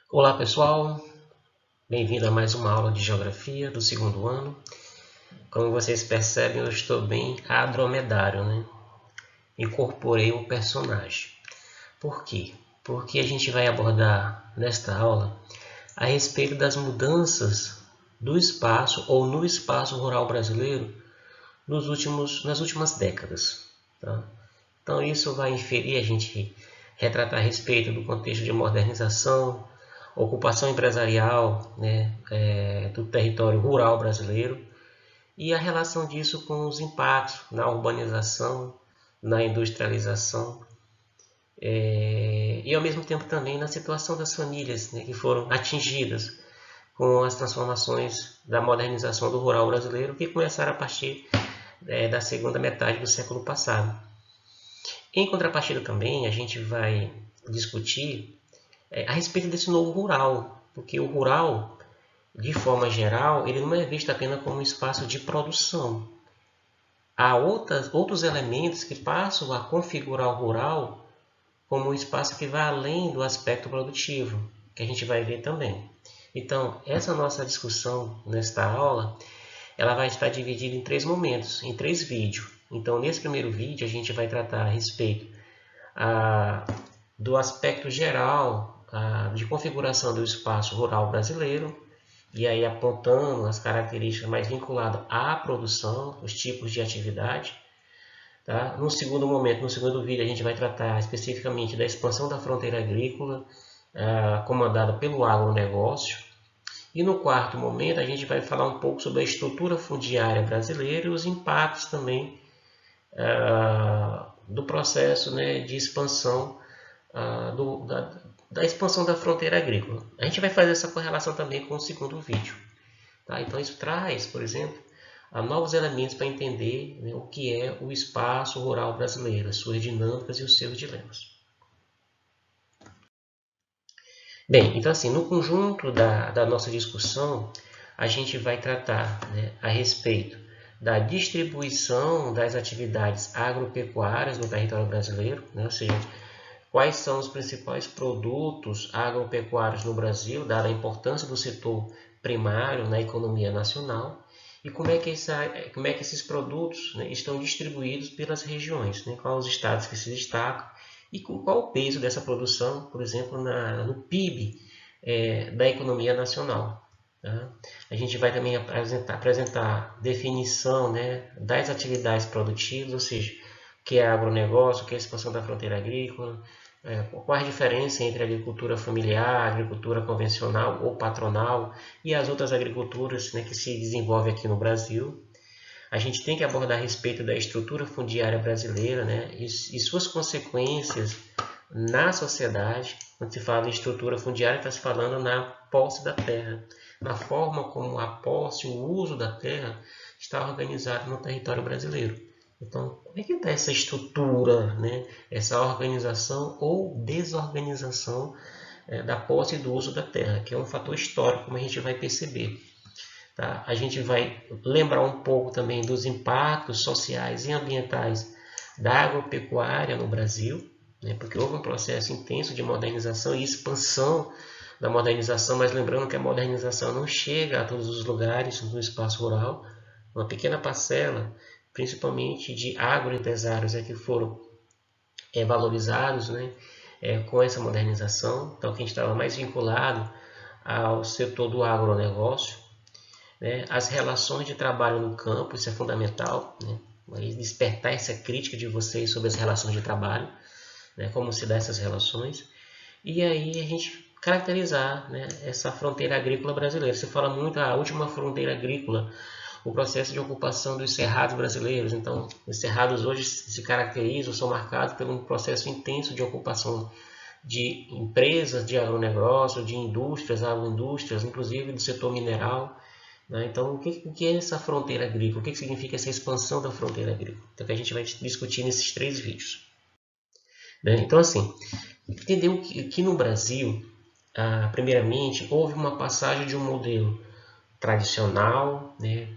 Olá pessoal, bem-vindo a mais uma aula de Geografia do segundo ano. Como vocês percebem, eu estou bem adromedário, né? Incorporei um personagem. Por quê? Porque a gente vai abordar nesta aula a respeito das mudanças do espaço ou no espaço rural brasileiro nas últimas décadas. Tá? Então isso vai inferir a gente retratar a respeito do contexto de modernização, ocupação empresarial, né, do território rural brasileiro e a relação disso com os impactos na urbanização, na industrialização e ao mesmo tempo também na situação das famílias, né, que foram atingidas com as transformações da modernização do rural brasileiro que começaram a partir da segunda metade do século passado. Em contrapartida também a gente vai discutir a respeito desse novo rural, porque o rural, de forma geral, ele não é visto apenas como um espaço de produção. Há outros elementos que passam a configurar o rural como um espaço que vai além do aspecto produtivo, que a gente vai ver também. Então, essa nossa discussão nesta aula, ela vai estar dividida em três momentos, em três vídeos. Então, nesse primeiro vídeo, a gente vai tratar a respeito do aspecto geral de configuração do espaço rural brasileiro, e aí apontando as características mais vinculadas à produção, os tipos de atividade. Tá? No segundo momento, no segundo vídeo, a gente vai tratar especificamente da expansão da fronteira agrícola, comandada pelo agronegócio. E no quarto momento, a gente vai falar um pouco sobre a estrutura fundiária brasileira e os impactos também do processo, né, de expansão da expansão da fronteira agrícola. A gente vai fazer essa correlação também com o segundo vídeo. Tá? Então isso traz, por exemplo, novos elementos para entender, né, o que é o espaço rural brasileiro, as suas dinâmicas e os seus dilemas. Bem, então assim, no conjunto da nossa discussão, a gente vai tratar, né, a respeito da distribuição das atividades agropecuárias no território brasileiro, né, ou seja, quais são os principais produtos agropecuários no Brasil, dada a importância do setor primário na economia nacional, e como é que esses produtos, né, estão distribuídos pelas regiões, né, quais os estados que se destacam, e qual o peso dessa produção, por exemplo, no PIB da economia nacional. Tá? A gente vai também apresentar definição, né, das atividades produtivas, ou seja, o que é agronegócio, o que é a expansão da fronteira agrícola, qual a diferença entre a agricultura familiar, a agricultura convencional ou patronal e as outras agriculturas, né, que se desenvolvem aqui no Brasil. A gente tem que abordar a respeito da estrutura fundiária brasileira, né, e suas consequências na sociedade. Quando se fala em estrutura fundiária, está se falando na posse da terra, na forma como a posse, o uso da terra está organizado no território brasileiro. Então, como é que está essa estrutura, né? Essa organização ou desorganização da posse e do uso da terra, que é um fator histórico, como a gente vai perceber. Tá? A gente vai lembrar um pouco também dos impactos sociais e ambientais da agropecuária no Brasil, né? Porque houve um processo intenso de modernização e expansão da modernização, mas lembrando que a modernização não chega a todos os lugares no espaço rural, uma pequena parcela, principalmente de agroempresários que foram valorizados, né, com essa modernização. Então, quem estava mais vinculado ao setor do agronegócio, né, as relações de trabalho no campo, isso é fundamental, né, despertar essa crítica de vocês sobre as relações de trabalho, né, como se dá essas relações, e aí a gente caracterizar, né, essa fronteira agrícola brasileira. Se fala muito a última fronteira agrícola, o processo de ocupação dos cerrados brasileiros. Então, os cerrados hoje se caracterizam, são marcados por um processo intenso de ocupação de empresas de agronegócio, de indústrias, agroindústrias, inclusive do setor mineral. Né? Então, o que é essa fronteira agrícola? O que significa essa expansão da fronteira agrícola? Então, que a gente vai discutir nesses três vídeos. Né? Então, assim, entendeu que no Brasil, primeiramente, houve uma passagem de um modelo tradicional, né,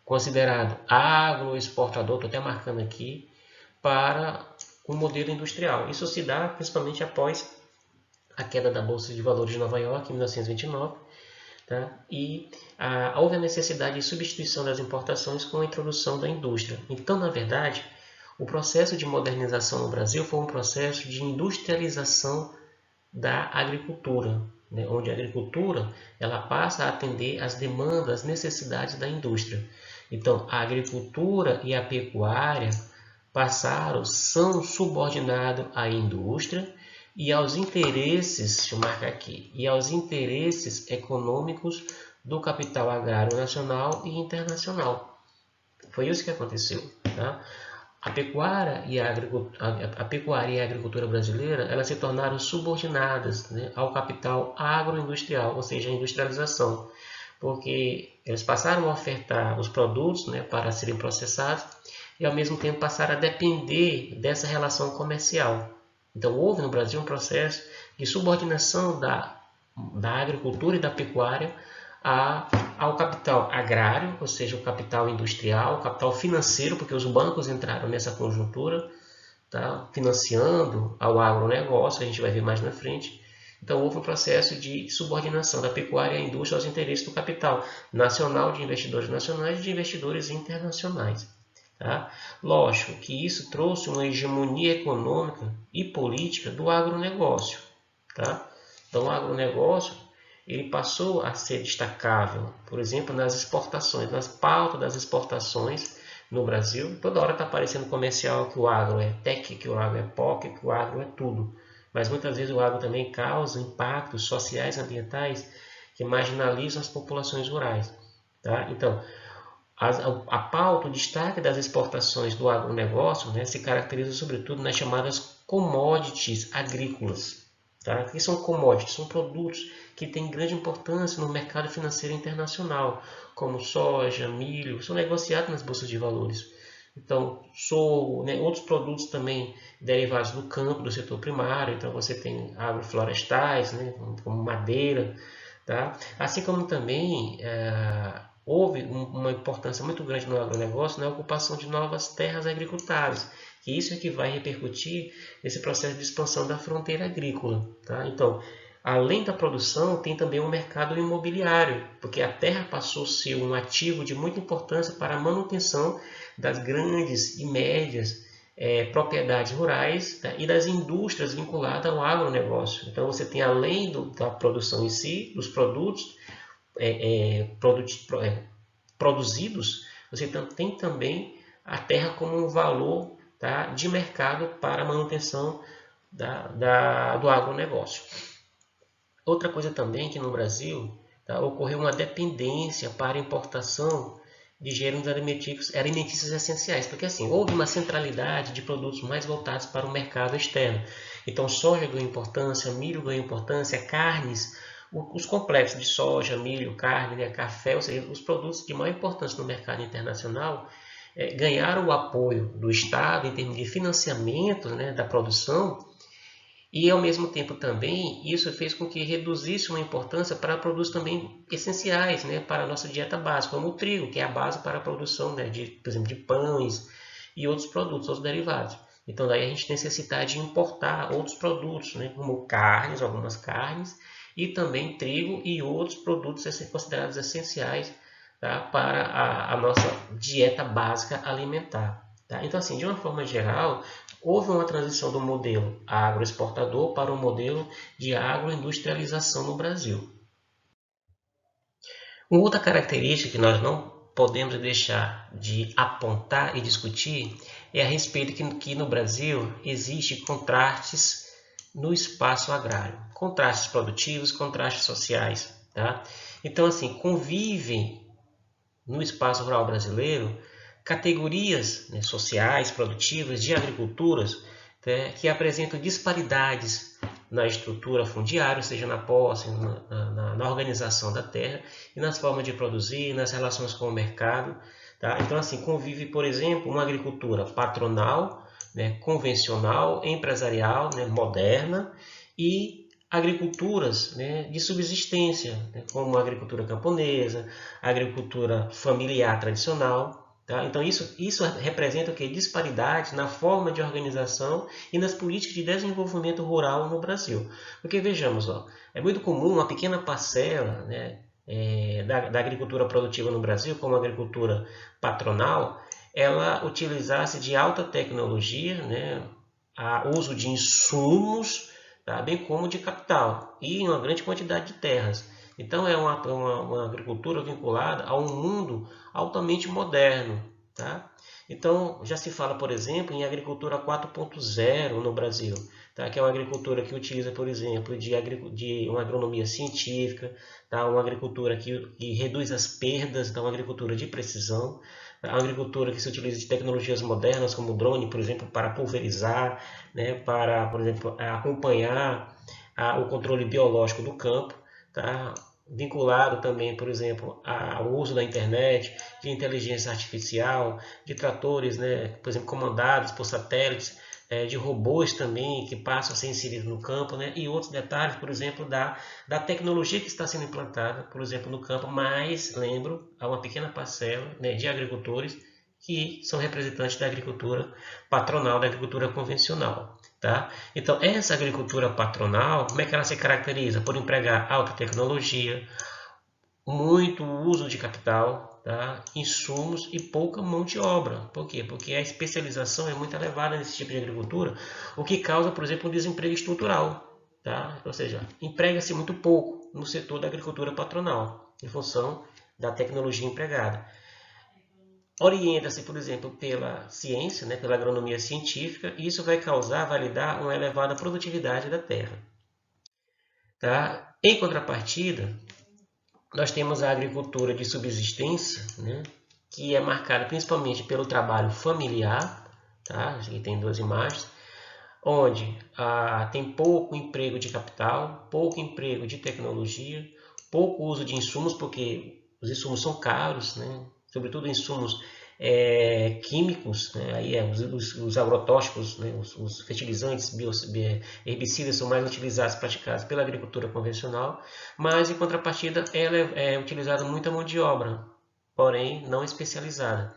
considerado agroexportador, estou até marcando aqui, para o modelo industrial. Isso se dá principalmente após a queda da Bolsa de Valores de Nova York em 1929, tá? E houve a necessidade de substituição das importações com a introdução da indústria. Então, na verdade, o processo de modernização no Brasil foi um processo de industrialização da agricultura, né? Onde a agricultura ela passa a atender às demandas, às necessidades da indústria. Então, a agricultura e a pecuária são subordinados à indústria e aos interesses, deixa eu marcar aqui, e aos interesses econômicos do capital agrário nacional e internacional. Foi isso que aconteceu, tá? A pecuária e a agricultura brasileira elas se tornaram subordinadas, né, ao capital agroindustrial, ou seja, a industrialização, porque eles passaram a ofertar os produtos, né, para serem processados e ao mesmo tempo passaram a depender dessa relação comercial. Então houve no Brasil um processo de subordinação da agricultura e da pecuária ao capital agrário, ou seja, o capital industrial, o capital financeiro, porque os bancos entraram nessa conjuntura, tá, financiando ao agronegócio, a gente vai ver mais na frente. Então houve um processo de subordinação da pecuária à indústria aos interesses do capital nacional, de investidores nacionais e de investidores internacionais. Tá? Lógico que isso trouxe uma hegemonia econômica e política do agronegócio. Tá? Então o agronegócio ele passou a ser destacável, por exemplo, nas exportações, nas pautas das exportações no Brasil. Toda hora está aparecendo comercial que o agro é tech, que o agro é POC, que o agro é tudo. Mas muitas vezes o agro também causa impactos sociais e ambientais que marginalizam as populações rurais. Tá? Então, a pauta, o destaque das exportações do agronegócio, né, se caracteriza sobretudo nas chamadas commodities agrícolas. Tá? O que são commodities? São produtos que têm grande importância no mercado financeiro internacional, como soja, milho, são negociados nas bolsas de valores. Então, sorgo, né, outros produtos também derivados do campo, do setor primário. Então, você tem agroflorestais, né, como madeira. Tá? Assim como também houve uma importância muito grande no agronegócio na ocupação de novas terras agricultáveis, que isso é que vai repercutir nesse processo de expansão da fronteira agrícola. Tá? Então, além da produção, tem também um mercado imobiliário, porque a terra passou a ser um ativo de muita importância para a manutenção das grandes e médias propriedades rurais, tá? E das indústrias vinculadas ao agronegócio. Então, você tem, além da produção em si, dos produtos produzidos, você tem também a terra como um valor, tá, de mercado para a manutenção do agronegócio. Outra coisa também que no Brasil, tá, ocorreu uma dependência para a importação de gêneros alimentícios essenciais, porque assim, houve uma centralidade de produtos mais voltados para o mercado externo. Então, soja ganhou importância, milho ganhou importância, carnes, os complexos de soja, milho, carne, né, café, ou seja, os produtos de maior importância no mercado internacional, ganharam o apoio do Estado em termos de financiamento, né, da produção, e ao mesmo tempo também isso fez com que reduzisse uma importância para produtos também essenciais, né, para a nossa dieta básica, como o trigo, que é a base para a produção, né, por exemplo, de pães e outros produtos, outros derivados. Então daí a gente necessitar de importar outros produtos, né, como carnes, algumas carnes, e também trigo e outros produtos considerados essenciais, tá, para a nossa dieta básica alimentar. Tá? Então, assim, de uma forma geral, houve uma transição do modelo agroexportador para o modelo de agroindustrialização no Brasil. Uma outra característica que nós não podemos deixar de apontar e discutir é a respeito que no Brasil existe contrastes no espaço agrário, contrastes produtivos, contrastes sociais. Tá? Então, assim, convivem no espaço rural brasileiro categorias, né, sociais, produtivas, de agriculturas, né, que apresentam disparidades na estrutura fundiária, seja na posse, na organização da terra e nas formas de produzir, nas relações com o mercado. Tá? Então, assim, convive, por exemplo, uma agricultura patronal, né, convencional, empresarial, né, moderna, e agriculturas, né, de subsistência, né, como a agricultura camponesa, a agricultura familiar tradicional. Tá? Então, isso representa o quê? Disparidade na forma de organização e nas políticas de desenvolvimento rural no Brasil. Porque, vejamos, ó, é muito comum uma pequena parcela, né, da agricultura produtiva no Brasil, como a agricultura patronal, ela utilizasse de alta tecnologia, né, a uso de insumos, tá, bem como de capital e uma grande quantidade de terras. Então, é uma agricultura vinculada a um mundo altamente moderno. Tá? Então, já se fala, por exemplo, em agricultura 4.0 no Brasil, tá? Que é uma agricultura que utiliza, por exemplo, de uma agronomia científica, tá? Uma agricultura que reduz as perdas, então, uma agricultura de precisão, tá? Uma agricultura que se utiliza de tecnologias modernas, como o drone, por exemplo, para pulverizar, né? Para, por exemplo, acompanhar o controle biológico do campo, tá? Vinculado também, por exemplo, ao uso da internet, de inteligência artificial, de tratores, né, por exemplo, comandados por satélites, de robôs também que passam a ser inseridos no campo, né, e outros detalhes, por exemplo, da tecnologia que está sendo implantada, por exemplo, no campo, mas, lembro, há uma pequena parcela, né, de agricultores que são representantes da agricultura patronal, da agricultura convencional. Tá? Então, essa agricultura patronal, como é que ela se caracteriza? Por empregar alta tecnologia, muito uso de capital, tá? Insumos e pouca mão de obra. Por quê? Porque a especialização é muito elevada nesse tipo de agricultura, o que causa, por exemplo, um desemprego estrutural. Tá? Ou seja, emprega-se muito pouco no setor da agricultura patronal, em função da tecnologia empregada. Orienta-se, por exemplo, pela ciência, né, pela agronomia científica, e isso vai dar uma elevada produtividade da terra. Tá? Em contrapartida, nós temos a agricultura de subsistência, né, que é marcada principalmente pelo trabalho familiar, tá? Aqui tem duas imagens, onde tem pouco emprego de capital, pouco emprego de tecnologia, pouco uso de insumos, porque os insumos são caros, né? Sobretudo insumos químicos, né? Aí os agrotóxicos, né? Os fertilizantes, herbicidas são mais utilizados, praticados pela agricultura convencional, mas em contrapartida ela é utilizada muita mão de obra, porém não especializada.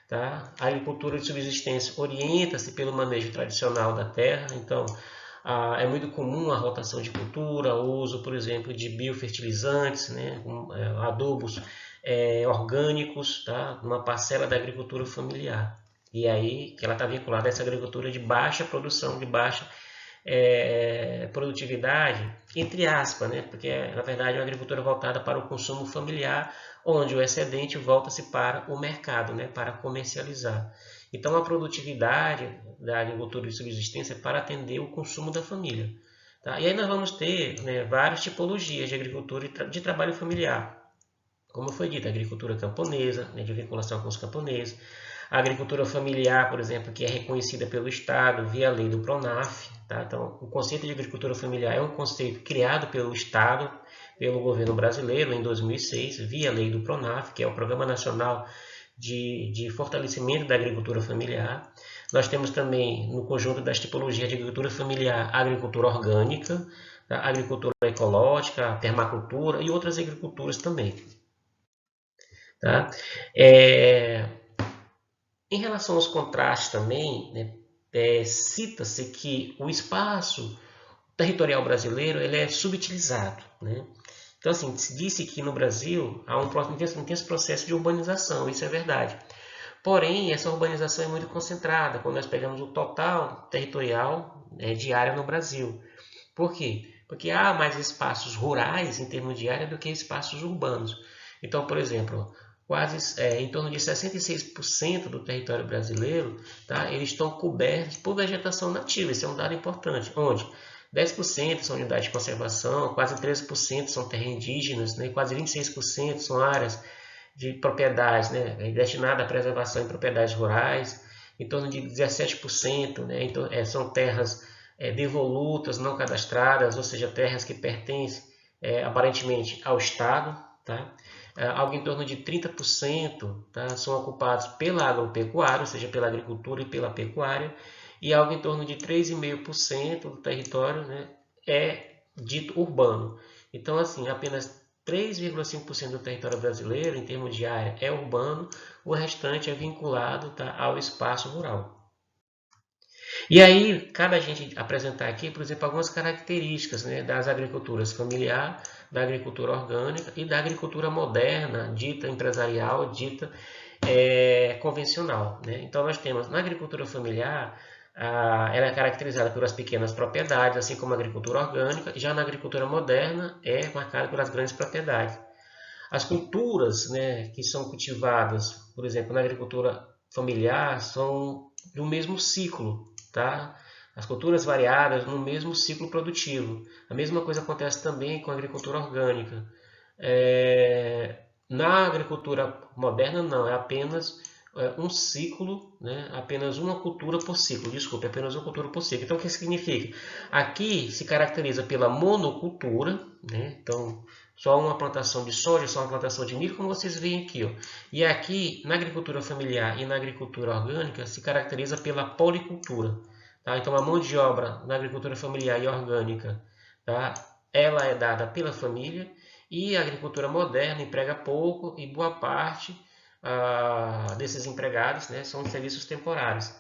Tá? A agricultura de subsistência orienta-se pelo manejo tradicional da terra, então é muito comum a rotação de cultura, o uso, por exemplo, de biofertilizantes, né, adubos orgânicos, tá, numa parcela da agricultura familiar. E aí que ela está vinculada a essa agricultura de baixa produção, de baixa produtividade, entre aspas, né? Porque na verdade é uma agricultura voltada para o consumo familiar, onde o excedente volta-se para o mercado, né? Para comercializar. Então a produtividade da agricultura de subsistência é para atender o consumo da família. Tá? E aí nós vamos ter, né, várias tipologias de agricultura de trabalho familiar. Como foi dito, a agricultura camponesa, né, de vinculação com os camponeses, a agricultura familiar, por exemplo, que é reconhecida pelo Estado via lei do PRONAF. Tá? Então, o conceito de agricultura familiar é um conceito criado pelo Estado, pelo governo brasileiro em 2006, via lei do PRONAF, que é o Programa Nacional de Fortalecimento da Agricultura Familiar. Nós temos também, no conjunto das tipologias de agricultura familiar, a agricultura orgânica, a agricultura ecológica, a permacultura e outras agriculturas também. Tá? Em relação aos contrastes também, né, cita-se que o espaço territorial brasileiro ele é subutilizado. Né? Então, assim, se disse que no Brasil há um intenso processo de urbanização, isso é verdade. Porém, essa urbanização é muito concentrada quando nós pegamos o total territorial de área no Brasil. Por quê? Porque há mais espaços rurais em termos de área do que espaços urbanos. Então, por exemplo, quase em torno de 66% do território brasileiro, tá, eles estão cobertos por vegetação nativa. Esse é um dado importante. Onde 10% são unidades de conservação, quase 13% são terras indígenas, né, quase 26% são áreas de propriedades, né, destinadas à preservação em propriedades rurais, em torno de 17%, né, então, são terras devolutas, não cadastradas, ou seja, terras que pertencem aparentemente ao Estado. Tá? Algo em torno de 30%, tá, são ocupados pela agropecuária, ou seja, pela agricultura e pela pecuária, e algo em torno de 3,5% do território, né, é dito urbano. Então, assim, apenas 3,5% do território brasileiro, em termos de área, é urbano, o restante é vinculado, tá, ao espaço rural. E aí, cabe a gente apresentar aqui, por exemplo, algumas características, né, das agriculturas familiar, da agricultura orgânica e da agricultura moderna, dita empresarial, dita convencional. Né? Então, nós temos na agricultura familiar, ela é caracterizada pelas pequenas propriedades, assim como a agricultura orgânica, já na agricultura moderna é marcada pelas grandes propriedades. As culturas, né, que são cultivadas, por exemplo, na agricultura familiar, são do mesmo ciclo, tá? As culturas variadas no mesmo ciclo produtivo. A mesma coisa acontece também com a agricultura orgânica. Na agricultura moderna, não, é apenas um ciclo, né? Apenas uma cultura por ciclo, desculpe, apenas uma cultura por ciclo. Então, o que significa? Aqui se caracteriza pela monocultura, né? Então, só uma plantação de soja, só uma plantação de milho, como vocês veem aqui. Ó. E aqui, na agricultura familiar e na agricultura orgânica, se caracteriza pela policultura. Tá? Então, a mão de obra na agricultura familiar e orgânica, tá? Ela é dada pela família, e a agricultura moderna emprega pouco e boa parte desses empregados, né, são serviços temporários.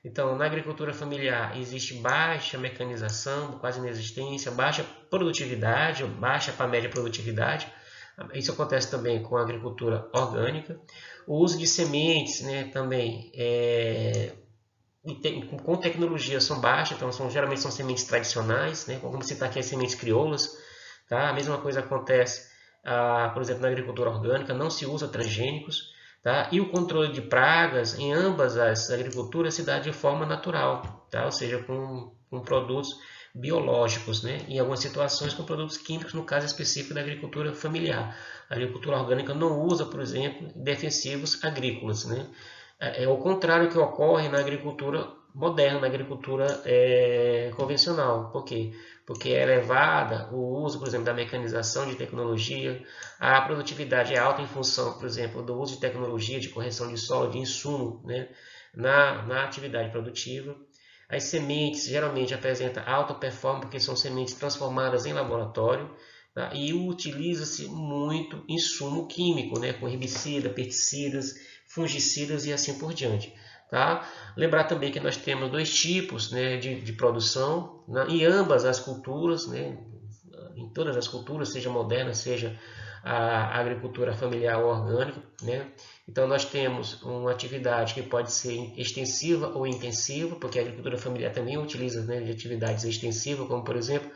Então, na agricultura familiar existe baixa mecanização, quase inexistência, baixa produtividade, baixa para média produtividade. Isso acontece também com a agricultura orgânica. O uso de sementes, né, também com tecnologia são baixas, então geralmente são sementes tradicionais, né, como citar aqui as sementes crioulas. Tá? A mesma coisa acontece, por exemplo, na agricultura orgânica, não se usa transgênicos. Tá? E o controle de pragas em ambas as agriculturas se dá de forma natural, tá? Ou seja, com produtos biológicos, né? Em algumas situações com produtos químicos, no caso específico da agricultura familiar. A agricultura orgânica não usa, por exemplo, defensivos agrícolas. Né? É o contrário que ocorre na agricultura moderna, na agricultura convencional. Por quê? Porque é elevada o uso, por exemplo, da mecanização de tecnologia, a produtividade é alta em função, por exemplo, do uso de tecnologia, de correção de solo, de insumo, né, na atividade produtiva. As sementes geralmente apresentam alta performance, porque são sementes transformadas em laboratório, tá? E utiliza-se muito insumo químico, né, com herbicida, pesticidas, fungicidas e assim por diante. Tá? Lembrar também que nós temos dois tipos, né, de produção, né, em ambas as culturas, né, em todas as culturas, seja moderna, seja a agricultura familiar ou orgânica. Né? Então nós temos uma atividade que pode ser extensiva ou intensiva, porque a agricultura familiar também utiliza, né, de atividades extensivas, como por exemplo,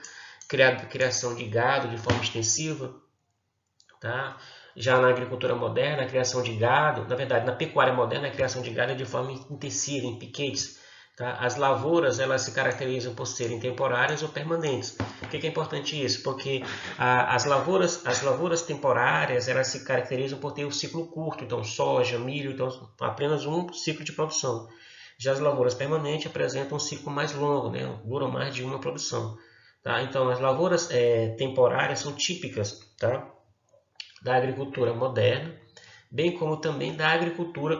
criação de gado de forma extensiva. Tá? Já na agricultura moderna, a criação de gado, na verdade, na pecuária moderna, a criação de gado é de forma intensiva, em piquetes. Tá? As lavouras, elas se caracterizam por serem temporárias ou permanentes. Por que é importante isso? Porque as lavouras temporárias, elas se caracterizam por ter um ciclo curto, então soja, milho, então apenas um ciclo de produção. Já as lavouras permanentes apresentam um ciclo mais longo, né? Duram mais de uma produção. Tá? Então, as lavouras temporárias são típicas, tá? Da agricultura moderna, bem como também da agricultura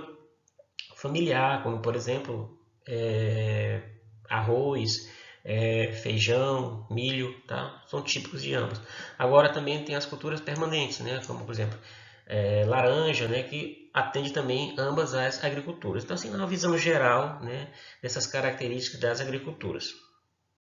familiar, como por exemplo arroz, feijão, milho, tá? São típicos de ambos. Agora também tem as culturas permanentes, né? Como por exemplo laranja, né? Que atende também ambas as agriculturas. Então assim, uma visão geral, né? Dessas características das agriculturas.